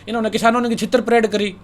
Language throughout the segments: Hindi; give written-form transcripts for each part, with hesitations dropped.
इन्होंने किसानों ने छितर परेड करी।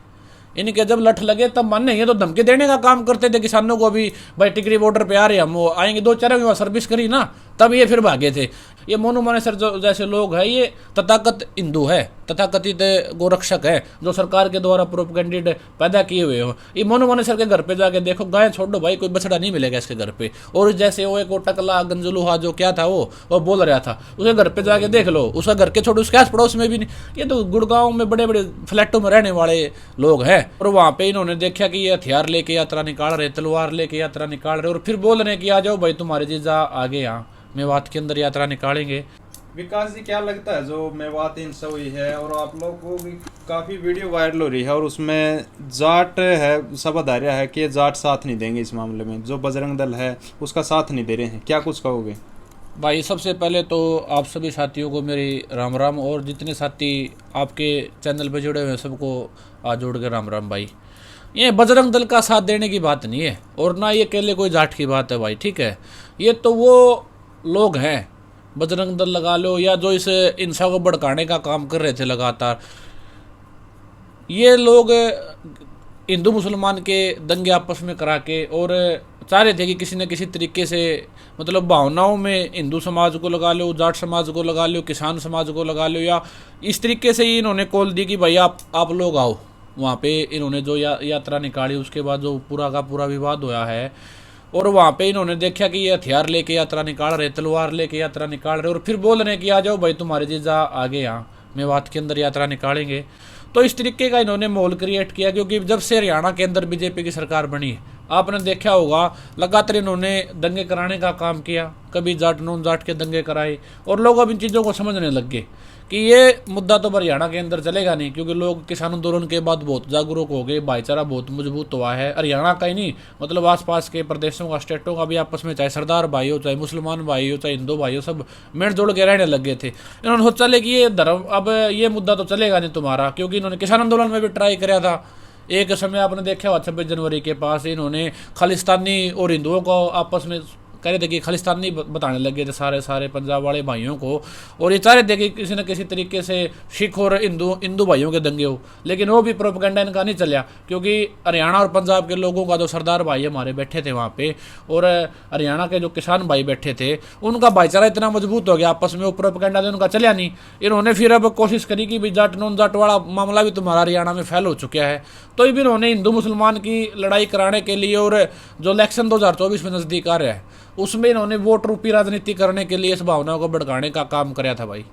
इनके जब लठ लगे तब मानने, ये तो धमकी देने का काम करते थे किसानों को भी, भाई टिकरी बॉर्डर पे आ रहे हम, वो आएंगे, 2-4 वहाँ सर्विस करी ना, तब ये फिर भागे थे। ये मोनू मानेसर जो जैसे लोग हैं, ये तथाकथित हिंदू है, तथाकथित गोरक्षक है, जो सरकार के द्वारा प्रोपेगेंडेड पैदा किए हुए हो। ये मोनू मानेसर के घर पे जाके देखो, गाय छोड़ो भाई, कोई बछड़ा नहीं मिलेगा इसके घर पे। और जैसे वो एक टकला गंजलूहा जो क्या था वो बोल रहा था, उसके घर पे जाके देख लो, उसका घर के छोड़ो, उसके आस पड़ोस में भी नहीं। ये तो गुड़गांव में बड़े बड़े फ्लैटों में रहने वाले लोग हैं, और वहाँ पे इन्होंने देखा कि ये हथियार लेके यात्रा निकाल रहे, तलवार लेके यात्रा निकाल रहे, और फिर बोल रहे कि आ जाओ भाई तुम्हारे जीजा आगे यहाँ मेवात के अंदर यात्रा निकालेंगे। विकास जी, क्या लगता है जो मेवात हिंसा हुई है, और आप लोग को भी काफ़ी वीडियो वायरल हो रही है, और उसमें जाट है, शब्दार्या है कि जाट साथ नहीं देंगे इस मामले में, जो बजरंग दल है उसका साथ नहीं दे रहे हैं, क्या कुछ कहोगे? भाई सबसे पहले तो आप सभी साथियों को मेरी राम राम, और जितने साथी आपके चैनल पे जुड़े हुए हैं सबको आज जोड़ के राम राम भाई। ये बजरंग दल का साथ देने की बात नहीं है, और ना ये अकेले कोई जाट की बात है भाई, ठीक है। ये तो वो लोग हैं, बजरंग दल लगा लो, या जो इस हिंसा को भड़काने का काम कर रहे थे लगातार, ये लोग हिंदू मुसलमान के दंगे आपस में करा के और चाह रहे थे कि किसी न किसी तरीके से, मतलब भावनाओं में हिंदू समाज को लगा लो, जाट समाज को लगा लो, किसान समाज को लगा लो, या इस तरीके से ही इन्होंने कॉल दी कि भाई आप लोग आओ। वहाँ पे इन्होंने जो यात्रा निकाली, उसके बाद जो पूरा का पूरा विवाद हुआ है, और वहाँ पे इन्होंने देखा कि ये हथियार लेके यात्रा निकाल रहे, तलवार लेके यात्रा निकाल रहे, और फिर बोल रहे कि आ जाओ भाई तुम्हारे जीजा आगे यहाँ मेवात के अंदर यात्रा निकालेंगे। तो इस तरीके का इन्होंने माहौल क्रिएट किया, क्योंकि जब से हरियाणा के अंदर बीजेपी की सरकार बनी है, आपने देखा होगा लगातार इन्होंने दंगे कराने का काम किया, कभी जाट नॉन जाट के दंगे कराए, और लोग अब इन चीज़ों को समझने लग गए कि ये मुद्दा तो हरियाणा के अंदर चलेगा नहीं, क्योंकि लोग किसान आंदोलन के बाद बहुत जागरूक हो गए, भाईचारा बहुत मजबूत हुआ है। हरियाणा का ही नहीं, मतलब आसपास के प्रदेशों का, स्टेटों का भी आपस में, चाहे सरदार भाई हो, चाहे मुसलमान भाई हो, चाहे हिंदू भाई हो, सब मिल जुल के रहने लग गए थे। इन्होंने सोचा ले कि ये धर्म, अब ये मुद्दा तो चलेगा नहीं तुम्हारा, क्योंकि इन्होंने किसान आंदोलन में भी ट्राई किया था। एक समय आपने देखा हुआ 26 जनवरी के पास इन्होंने खालिस्तानी और हिंदुओं को आपस में कह रहे थे कि खालिस्तानी बताने लगे थे सारे पंजाब वाले भाइयों को, और ये चाह रहे थे कि किसी न किसी तरीके से सिख और हिंदू भाइयों के दंगे हो, लेकिन वो भी प्रोपेगेंडा इनका नहीं चला, क्योंकि हरियाणा और पंजाब के लोगों का जो सरदार भाई हमारे बैठे थे वहाँ पे, और हरियाणा के जो किसान भाई बैठे थे, उनका भाईचारा इतना मजबूत हो गया आपस में, वो प्रोपेगेंडा तो उनका चला नहीं। इन्होंने फिर अब कोशिश करी कि भाई जाट नॉन जाट वाला मामला भी तुम्हारा हरियाणा में फैल हो चुका है, तो भी इन्होंने हिंदू मुसलमान की लड़ाई कराने के लिए, और जो इलेक्शन 2024 में नज़दीक आ रहा है, उसमें इन्होंने वोट रूपी राजनीति करने के लिए इस भावना को भड़काने का काम किया था भाई।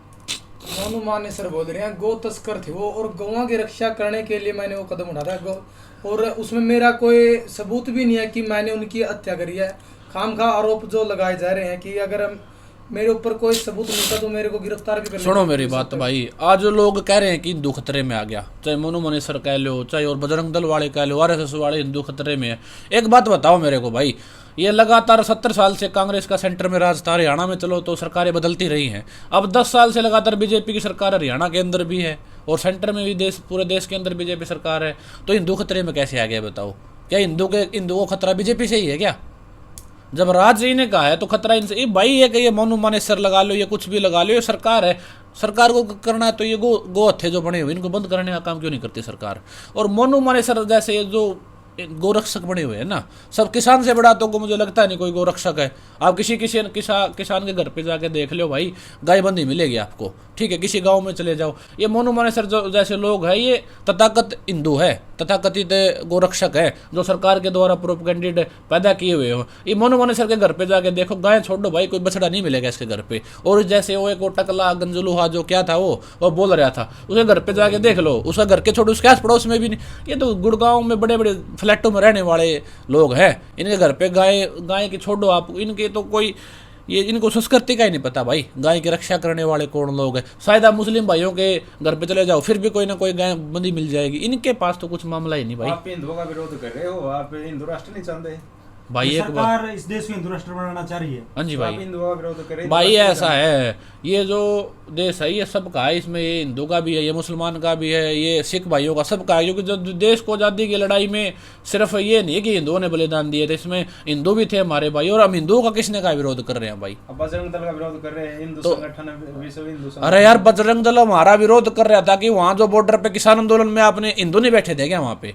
मोनू मानेसर बोल रहे हैं गौ तस्कर थे वो, और गौवां की रक्षा करने के लिए मैंने वो कदम उठाया, और उसमें मेरा कोई सबूत भी नहीं है कि मैंने उनकी हत्या करी है। खामखा आरोप जो लगाए जा रहे हैं कि अगर मेरे ऊपर कोई सबूत मिलता तो मेरे को गिरफ्तार भी कर। सुनो मेरी बात भाई, आज लोग कह रहे हैं कि हिंदू खतरे में आ गया, चाहे मोनू मानेसर कह लो, चाहे और बजरंग दल वाले कह लो, आरएसएस वाले, हिंदू खतरे में है। एक बात बताओ मेरे को भाई, ये लगातार 70 साल से कांग्रेस का सेंटर में राज था, हरियाणा में चलो तो सरकारें बदलती रही हैं, अब 10 साल से लगातार बीजेपी की सरकार हरियाणा के अंदर भी है, और सेंटर में भी पूरे देश के अंदर बीजेपी सरकार है, तो हिंदू खतरे में कैसे आ गया बताओ? क्या हिंदू को खतरा बीजेपी से ही है क्या? जब राज जी ने कहा है तो खतरा इनसे भाई, ये कि ये मोनू मानेसर लगा लो, ये कुछ भी लगा लो, ये सरकार है, सरकार को करना है तो ये गो हत्थे जो बने हुए इनको बंद करने का काम क्यों नहीं करती सरकार? और मोनू मानेसर जैसे जो गोरक्षक बने हुए हैं ना, सब किसान से बड़ा तो मुझे लगता नहीं कोई गोरक्षक है। आप किसी किसान के घर पे जाके देख लो भाई, गाय बंदी मिलेगी आपको, ठीक है, किसी गांव में चले जाओ। ये मोनू मानेसर जो जैसे लोग हैं, ये तथाकथित हिंदू है, तथाकथित गोरक्षक है, जो सरकार के द्वारा प्रोपेगेंडेड पैदा किए हुए हो। ये मोनू मानेसर के घर पे जाके देखो, गाय छोड़ो भाई, कोई बछड़ा नहीं मिलेगा इसके घर पे। और जैसे वो एक टकला गंजलूहा जो क्या था वो बोल रहा था, उसके घर पे जाके देख लो, उसका घर के छोड़ो, उसके आस पड़ोस में भी नहीं। ये तो गुड़गांव में बड़े बड़े फ्लैटों में रहने वाले लोग हैं, इनके घर पे गाय की छोड़ो आप, इनके तो कोई ये इनको संस्कृति का ही नहीं पता भाई, गाय की रक्षा करने वाले कौन लोग हैं। शायद आप मुस्लिम भाइयों के घर पे चले जाओ, फिर भी कोई ना कोई गाय बंदी मिल जाएगी, इनके पास तो कुछ मामला ही नहीं भाई। आप हिंदुओं का विरोध कर रहे हो, आप हिंदू राष्ट्र नहीं चाहते? भाई एक बात, सरकार इस देश को हिंदू राष्ट्र बनाना चाह रही है। हाँ जी आप भाई, हिंदुओं का विरोध करें भाई ऐसा है, ये जो देश है ये सबका है, इसमें ये हिंदू का भी है, ये मुसलमान का भी है, ये सिख भाइयों का, सबका है। क्योंकि जो देश को आज़ादी की लड़ाई में सिर्फ ये नहीं है कि हिंदुओं ने बलिदान दिए थे, इसमें हिंदू भी थे हमारे भाई। और हम हिंदुओं का किसने का विरोध कर रहे हैं भाई? अब बजरंग दल का विरोध कर रहे हैं, हिंदू संगठन विश्व हिंदू संगठन। अरे यार बजरंग दल हमारा विरोध कर रहा था कि वहाँ जो बॉर्डर पे किसान आंदोलन में आपने हिंदू नहीं बैठे थे क्या वहाँ पे?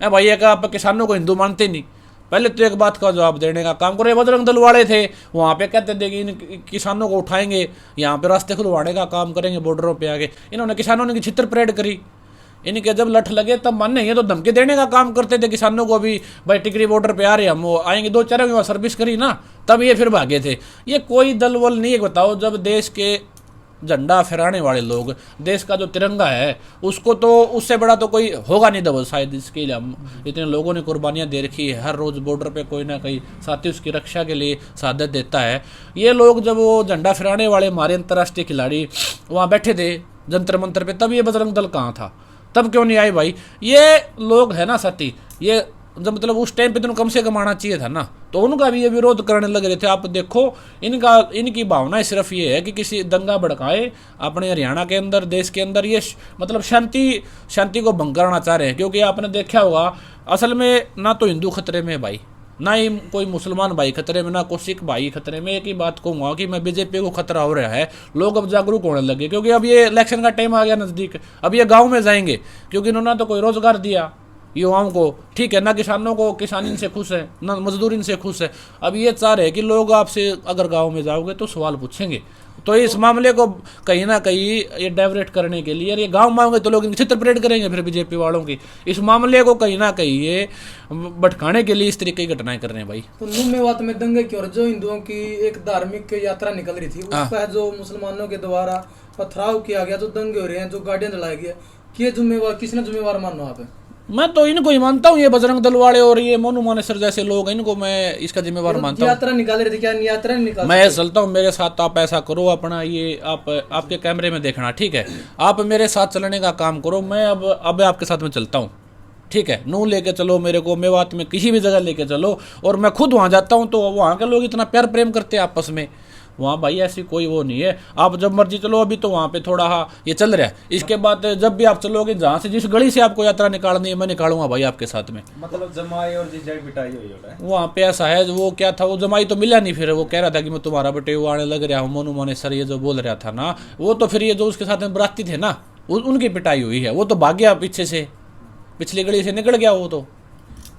भाई ये आप किसानों को हिंदू मानते नहीं? पहले तो एक बात का जवाब देने का काम करो। ये बजरंग दल वाले थे वहाँ पे, कहते थे कि इन किसानों को उठाएंगे, यहाँ पे रास्ते खुलवाने का काम करेंगे बॉर्डरों पे आगे। इन्होंने किसानों ने छितर परेड करी, इनके जब लठ लगे तब माने, ये तो धमकी देने का काम करते थे किसानों को भी, भाई टिकरी बॉर्डर पे आ रहे हम, वो आएंगे, 2-4 वहाँ सर्विस करी ना, तब ये फिर भागे थे। ये कोई दल वल नहीं है। बताओ, जब देश के झंडा फहराने वाले लोग, देश का जो तिरंगा है उसको, तो उससे बड़ा तो कोई होगा नहीं दबल शायद। इसके लिए हम इतने लोगों ने कुर्बानियाँ दे रखी है, हर रोज़ बॉर्डर पे कोई ना कोई साथी उसकी रक्षा के लिए शहादत देता है। ये लोग जब वो झंडा फहराने वाले हमारे अंतर्राष्ट्रीय खिलाड़ी वहाँ बैठे थे जंतर मंतर पे, तब ये बजरंग दल कहाँ था? तब क्यों नहीं आए भाई? ये लोग है ना साथी, ये जब मतलब उस टाइम पे तो कम से कम आना चाहिए था ना, तो उनका भी ये विरोध करने लग रहे थे। आप देखो, इनकी भावना सिर्फ ये है कि किसी दंगा भड़काए अपने हरियाणा के अंदर, देश के अंदर, ये मतलब शांति को भंग करना चाह रहे हैं। क्योंकि आपने देखा होगा, असल में ना तो हिंदू खतरे में भाई, ना ही कोई मुसलमान भाई खतरे में, ना कोई सिख भाई खतरे में। एक ही बात कहूँगा कि मैं बीजेपी को खतरा हो रहा है, लोग अब जागरूक होने लगे, क्योंकि अब ये इलेक्शन का टाइम आ गया नज़दीक। अब ये गाँव में जाएंगे, क्योंकि इन्होंने तो कोई रोजगार दिया युवाओं को, ठीक है ना, किसानों को, किसान इनसे खुश है ना, मजदूर इनसे खुश है। अब ये चाह रहे हैं कि लोग आपसे अगर गांव में जाओगे तो सवाल पूछेंगे, तो इस मामले को कहीं ना कहीं ये डाइवर्ट करने के लिए, ये गांव में आओगे तो लोग इनकी चित्रपरेड करेंगे फिर बीजेपी वालों की, इस मामले को कहीं ना कहीं ये भटकाने के लिए इस तरीके की घटनाएं कर रहे हैं भाई। तो नुमेवात में दंगे की और जो हिंदुओं की एक धार्मिक यात्रा निकल रही थी, उस पर जो मुसलमानों के द्वारा पथराव किया गया, जो दंगे हो रहे हैं, जो गाड़ियां जलाई गई, ये जिम्मेवार किसने जिम्मेवार मानो आप? मैं तो इनको ही मानता हूँ, ये बजरंग दल वाले और ये मोनू मानेसर जैसे लोग हैं, इनको मैं इसका जिम्मेवार मानता हूँ। यात्रा निकाल रहे थे, क्या यात्रा नहीं निकाल? मैं चलता हूँ मेरे साथ, आप ऐसा करो, अपना ये आपके कैमरे में देखना, ठीक है, आप मेरे साथ चलने का काम करो, मैं अब आपके साथ में चलता हूँ, ठीक है। नू लेके चलो मेरे को, मेवात में किसी भी जगह लेके चलो, और मैं खुद वहाँ जाता हूँ, तो वहाँ के लोग इतना प्यार प्रेम करते हैं आपस में, वहाँ भाई ऐसी कोई वो नहीं है। आप जब मर्जी चलो, अभी तो वहाँ पे थोड़ा ये चल रहा है, इसके बाद जब भी आप चलोगे, जहाँ से जिस गली से आपको यात्रा निकालनी है, मैं निकालूंगा भाई आपके साथ में। मतलब जमाई और जीजाई पिटाई हुई होता है वहाँ पे ऐसा है, वो क्या था, वो जमाई तो मिला नहीं, फिर वो कह रहा था कि मैं तुम्हारा बेटे वो आने लग रहा हूँ, मोनू मानेसर ये जो बोल रहा था ना, वो तो फिर ये जो उसके साथ में बराती थे ना, उनकी पिटाई हुई है, वो तो भाग गया पीछे से, पिछली गली से निकल गया वो तो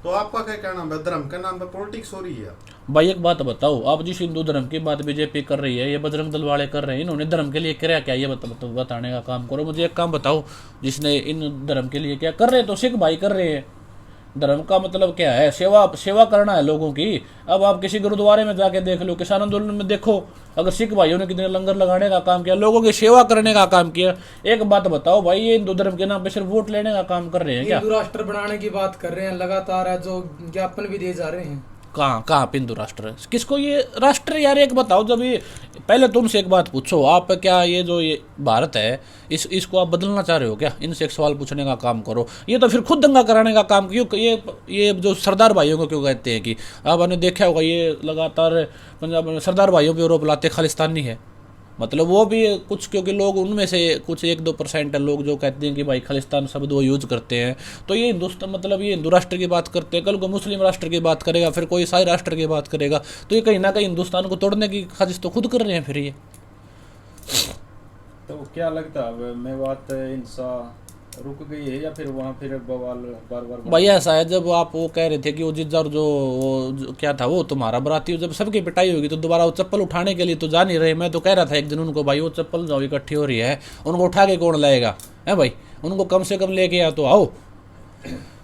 आपका क्या कहना है? धर्म के नाम पे पॉलिटिक्स हो रही है भाई। एक बात बताओ, आप जिस हिंदू धर्म की बात बीजेपी कर रही है, ये बजरंग दल वाले कर रहे हैं, इन्होंने धर्म के लिए क्या क्या, ये बताने का काम करो। मुझे एक काम बताओ, जिसने इन धर्म के लिए क्या कर रहे हैं, तो सिख भाई कर रहे हैं। धर्म का मतलब क्या है? सेवा करना है लोगों की। अब आप किसी गुरुद्वारे में जाके देख लो, किसान आंदोलन में देखो, अगर सिख भाइयों ने कितने लंगर लगाने का काम किया, लोगों की सेवा करने का काम किया। एक बात बताओ भाई, ये हिंदू धर्म के नाम पे सिर्फ वोट लेने का काम कर रहे हैं क्या? हिंदू राष्ट्र बनाने की बात कर रहे हैं लगातार, है जो ज्ञापन भी दिए जा रहे हैं। कहाँ पे हिंदू राष्ट्र? किसको ये राष्ट्र? यार एक बताओ, जब ये पहले तुमसे एक बात पूछो, आप क्या ये जो ये भारत है इसको आप बदलना चाह रहे हो क्या? इनसे एक सवाल पूछने का काम करो। ये तो फिर खुद दंगा कराने का काम, क्यों ये जो सरदार भाइयों को क्यों कहते हैं कि आपने देखा होगा, ये लगातार पंजाब में सरदार भाइयों पे आरोप लाते खालिस्तानी है, मतलब वो भी कुछ, क्योंकि लोग उनमें से कुछ 1-2% है लोग जो कहते हैं कि भाई खालिस्तान शब्द वो यूज करते हैं, तो ये हिंदुस्तान मतलब ये हिंदू राष्ट्र की बात करते हैं, कल को मुस्लिम राष्ट्र की बात करेगा, फिर कोई ईसाई राष्ट्र की बात करेगा, तो ये कहीं ना कहीं हिंदुस्तान को तोड़ने की साजिश तो खुद कर रहे हैं फिर ये। तो क्या लगता है मेवात हिंसा रुक गई है, या फिर वहाँ फिर बवाल बार भाई ऐसा है, जब आप वो कह रहे थे कि वो जिज्जा जो क्या था वो तुम्हारा बराती, जब सबकी पिटाई होगी तो दोबारा वो चप्पल उठाने के लिए तो जा नहीं रहे। मैं तो कह रहा था एक दिन उनको, भाई वो चप्पल जो इकट्ठी हो रही है उनको उठा के कौन लाएगा है भाई, उनको कम से कम लेके आ तो आओ।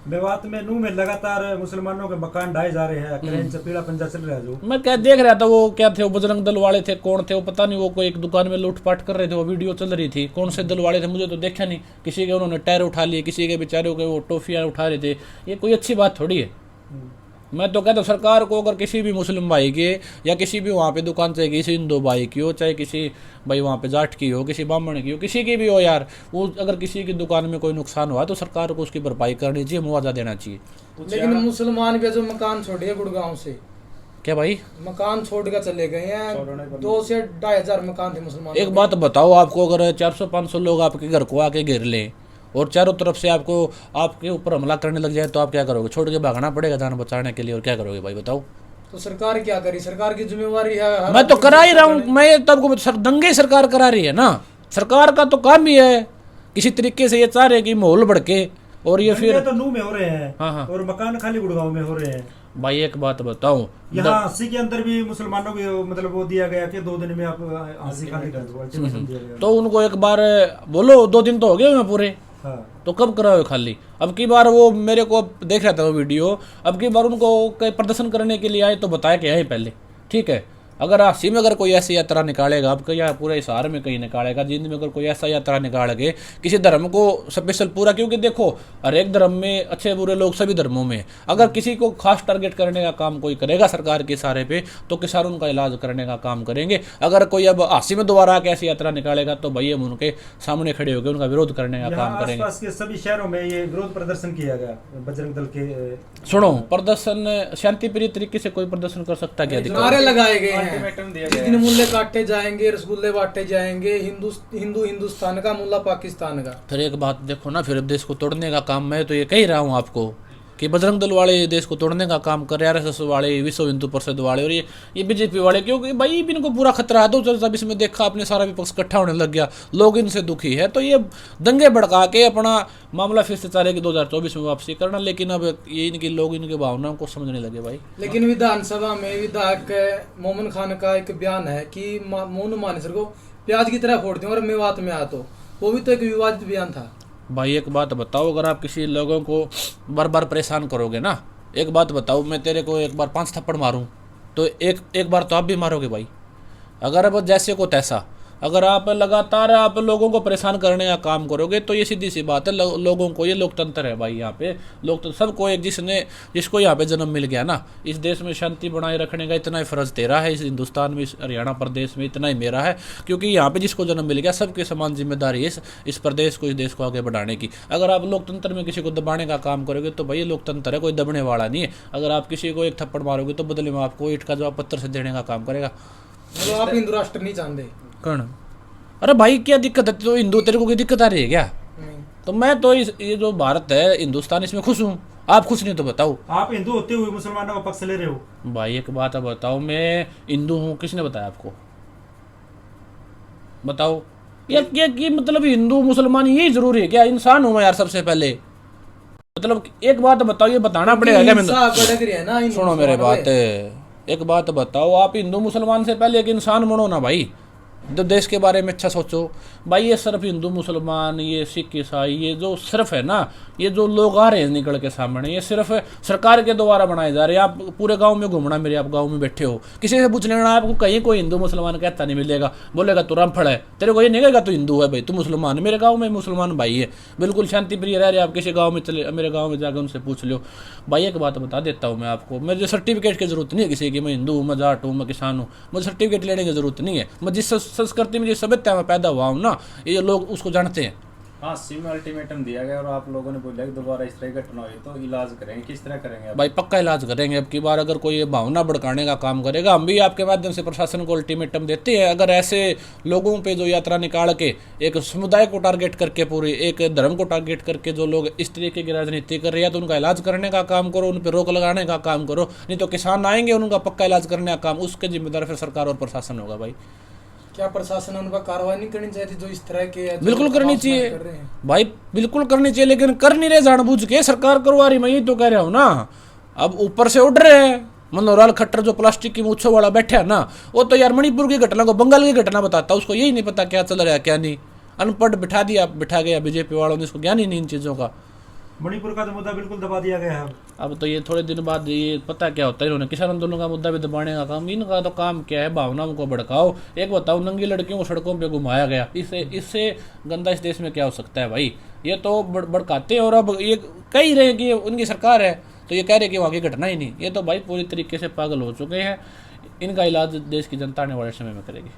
मेवात में नू में लगातार मुसलमानों के मकान ढाए जा रहे हैं, क्रेन से पीला पंजा चल रहा है। जो मैं क्या देख रहा था, वो क्या थे, वो बजरंग दल वाले थे, कौन थे वो पता नहीं, वो कोई एक दुकान में लूटपाट कर रहे थे, वो वीडियो चल रही थी, कौन से दल वाले थे मुझे तो देखा नहीं। किसी के उन्होंने टायर उठा लिए, किसी के बेचारों के वो टॉफियाँ उठा रहे थे, ये कोई अच्छी बात थोड़ी है। मैं तो कहता हूँ सरकार को, अगर किसी भी मुस्लिम भाई के या किसी भी वहाँ पे दुकान, चाहे किसी हिंदू भाई की हो, चाहे किसी भाई वहाँ पे जाट की हो, किसी ब्राह्मण की हो, किसी की भी हो यार, वो अगर किसी की दुकान में कोई नुकसान हुआ तो सरकार को उसकी भरपाई करनी चाहिए, मुआवजा देना चाहिए। लेकिन मुसलमान के जो मकान छोड़े गुड़गांव से, क्या भाई? मकान छोड़ कर चले गए हैं। 2 से 2,500 मकान थे मुसलमान। एक बात बताओ, आपको अगर 400-500 लोग आपके घर को आके घेर लें और चारों तरफ से आपको आपके ऊपर हमला करने लग जाए तो आप क्या करोगे? छोड़ के भागना पड़ेगा जान बचाने के लिए, और क्या करोगे भाई बताओ? तो सरकार क्या करी? सरकार की जिम्मेवारी है। मैं तो करा ही रहा हूँ, मैं तब दंगे सरकार करा रही है ना। सरकार का तो काम ही है किसी तरीके से ये चाह रहे कि माहौल भड़के, और ये फिर तो नूह में हो रहे हैं। हाँ। और मकान खाली गुड़गांव में हो रहे हैं। भाई एक बात बताऊं, यहाँ हांसी के अंदर भी मुसलमानों को मतलब वो दिया गया कि 2 दिन में आप हांसी खाली कर दो, अल्टीमेटम दिया गया। तो उनको एक बार बोलो 2 दिन तो हो गए हैं पूरे, हाँ। तो कब कराओ खाली? अब की बार वो मेरे को देख रहा था वो वीडियो, अब की बार उनको कहीं प्रदर्शन करने के लिए आए तो बताया कि आए पहले, ठीक है। अगर हांसी में अगर कोई ऐसी यात्रा निकालेगा, आपका या पूरे हिसार में कहीं निकालेगा, जिंद में अगर कोई ऐसा यात्रा निकाल के किसी धर्म को स्पेशल पूरा, क्योंकि देखो हर एक धर्म में अच्छे बुरे लोग सभी धर्मों में, अगर किसी को खास टारगेट करने का काम कोई करेगा सरकार के इशारे पे तो किसान उनका इलाज करने का काम करेंगे। अगर कोई अब हांसी में दोबारा आके ऐसी यात्रा निकालेगा तो भाई हम उनके सामने खड़े होकर उनका विरोध करने का काम करेंगे। आसपास के सभी शहरों में ये विरोध प्रदर्शन किया गया बजरंग दल के। सुनो, प्रदर्शन शांतिप्रिय तरीके से कोई प्रदर्शन कर सकता है क्या? नारे लगाए गए हैं, अल्टीमेटम दिया जिस दिन मूल्य काटे जाएंगे, रसगुल्ले बांटे जाएंगे, हिंदू हिंदुस्तान का, मुल्ला पाकिस्तान का। फिर एक बात देखो ना, फिर देश को तोड़ने का काम, मैं तो ये कह ही रहा हूँ आपको कि बजरंग दल वाले देश को तोड़ने का काम कर रहे हैं, RSS वाले, विश्व हिंदू परिषद वाले और ये बीजेपी वाले, क्योंकि भाई इनको पूरा खतरा है। 2024 में देखा आपने सारा विपक्ष इकट्ठा होने लग गया, लोग इनसे दुखी है, तो ये दंगे भड़का के अपना मामला फिर से चाह रहे कि 2024 में वापसी करना, लेकिन अब ये इनकी लोग इनकी भावनाओं को समझने लगे भाई। लेकिन विधानसभा में विधायक मोमन खान का एक बयान है कि मोनू मानेसर को प्याज की तरह फोड़ दें और मेवात में आ, तो वो भी तो एक विवादित बयान था। भाई एक बात बताओ, अगर आप किसी लोगों को बार बार परेशान करोगे ना, एक बात बताओ, मैं तेरे को एक बार 5 थप्पड़ मारूं तो एक बार तो आप भी मारोगे भाई। अगर अब जैसे को तैसा, अगर आप लगातार आप लोगों को परेशान करने का काम करोगे तो ये सीधी सी बात है, लोगों को, ये लोकतंत्र है भाई, यहाँ पे लोकतंत्र सबको, एक जिसको यहाँ पे जन्म मिल गया ना, इस देश में शांति बनाए रखने का इतना ही फर्ज तेरा है, इस हिंदुस्तान में, इस हरियाणा प्रदेश में इतना ही मेरा है, क्योंकि यहाँ पे जिसको जन्म मिल गया सबके समान जिम्मेदारी है इस प्रदेश को, इस देश को आगे बढ़ाने की। अगर आप लोकतंत्र में किसी को दबाने का काम करोगे तो भाई ये लोकतंत्र है, कोई दबने वाला नहीं है। अगर आप किसी को एक थप्पड़ मारोगे तो बदले में आपको ईंट का जवाब पत्थर से देने का काम करेगा। मतलब आप हिंदू राष्ट्र नहीं चाहते? कौन? अरे भाई क्या दिक्कत है? तो हिंदू, तेरे को कोई दिक्कत आ रही है क्या? तो मैं तो ये जो भारत है, हिंदुस्तान, इसमें खुश हूँ। आप खुश नहीं तो बताओ। आप हिंदू होते हुए मुसलमानों का पक्ष ले रहे हो। भाई एक बात बताओ, मैं हिंदू हूँ, किसने बताया आपको? बताओ ये मतलब हिंदू मुसलमान ये जरूरी है क्या? इंसान हूँ मैं यार सबसे पहले। मतलब एक बात बताओ, ये बताना पड़ेगा क्या? मैं सुनो मेरे बात, एक बात बताओ, आप हिंदू मुसलमान से पहले एक इंसान बनो ना भाई, तो देश के बारे में अच्छा सोचो भाई। ये सिर्फ हिंदू मुसलमान, ये सिख ईसाई, ये जो सिर्फ है ना, ये जो लोग आ रहे हैं निकल के सामने, ये सिर्फ सरकार के द्वारा बनाए जा रहे हैं। आप पूरे गांव में घूमना, मेरे आप गांव में बैठे हो, किसी से पूछ लेना, आपको कहीं कोई हिंदू मुसलमान कहता नहीं मिलेगा। बोलेगा तू रामफड़ है, तेरे को ये नहीं कहेगा तू हिंदू है भाई, तू मुसलमान है। मेरे गाँव में मुसलमान भाई है, बिल्कुल शांति प्रिय रह रहे। आप किसी गाँव में चले, मेरे गाँव में जाकर उनसे पूछ लो भाई। एक बात बता देता हूँ मैं आपको, मुझे सर्टिफिकेट की जरूरत नहीं है किसी की, मैं हिंदू हूँ, मैं जाट हूँ, मैं किसान हूँ, मुझे सर्टिफिकेट लेने की जरूरत नहीं है। मैं जिस संस्कृति में, जिस सभ्यता में पैदा हुआ हूँ ना, ये लोग उसको जानते हैं। हाँ, सिम अल्टीमेटम दिया गया और आप लोगों ने बोला कि दोबारा इस तरह घटना हुई तो इलाज करेंगे। किस तरह करेंगे भाई? पक्का इलाज करेंगे। अब की बार अगर कोई ये भावना भड़काने का काम करेगा, हम भी आपके माध्यम से प्रशासन को अल्टीमेटम देते हैं। अगर ऐसे लोगों पे जो यात्रा निकाल के एक समुदाय को टारगेट करके, पूरे एक धर्म को टारगेट करके जो लोग इस तरीके की राजनीति कर रहे हैं, तो उनका इलाज करने का काम करो, उन पर रोक लगाने का काम करो। नहीं तो किसान आएंगे, उनका पक्का इलाज करने का काम, उसके जिम्मेदार फिर सरकार और प्रशासन होगा भाई। क्या प्रशासन उन पर कार्रवाई नहीं करनी चाहिए जो इस तरह के? बिल्कुल करनी चाहिए भाई, बिल्कुल करनी चाहिए, लेकिन कर नहीं रहे जानबूझ के। सरकार करवा रही, मैं ये तो कह रहा हूँ ना। अब ऊपर से उड़ रहे हैं, मनोहरलाल खट्टर जो प्लास्टिक की मूछों वाला बैठा है ना, वो तो यार मणिपुर की घटना को बंगाल की घटना बताता, उसको यही नहीं पता क्या चल रहा है क्या नहीं। अनपढ़ बिठा गया बीजेपी वालों ने, इसको ज्ञान ही नहीं इन चीज़ों का। मणिपुर का तो मुद्दा बिल्कुल दबा दिया गया है। अब तो ये थोड़े दिन बाद ये पता क्या होता है, इन्होंने किसान आंदोलन का मुद्दा भी दबाने का काम, इनका तो काम क्या है, भावनाओं को भड़काओ। एक बताओ, नंगी लड़कियों को सड़कों पे घुमाया गया, इससे गंदा इस देश में क्या हो सकता है भाई? ये तो भड़काते हैं। और अब ये कह ही रहे कि उनकी सरकार है, तो ये कह रहे कि वहाँ की घटना ही नहीं। ये तो भाई पूरी तरीके से पागल हो चुके हैं। इनका इलाज देश की जनता आने वाले समय में करेगी।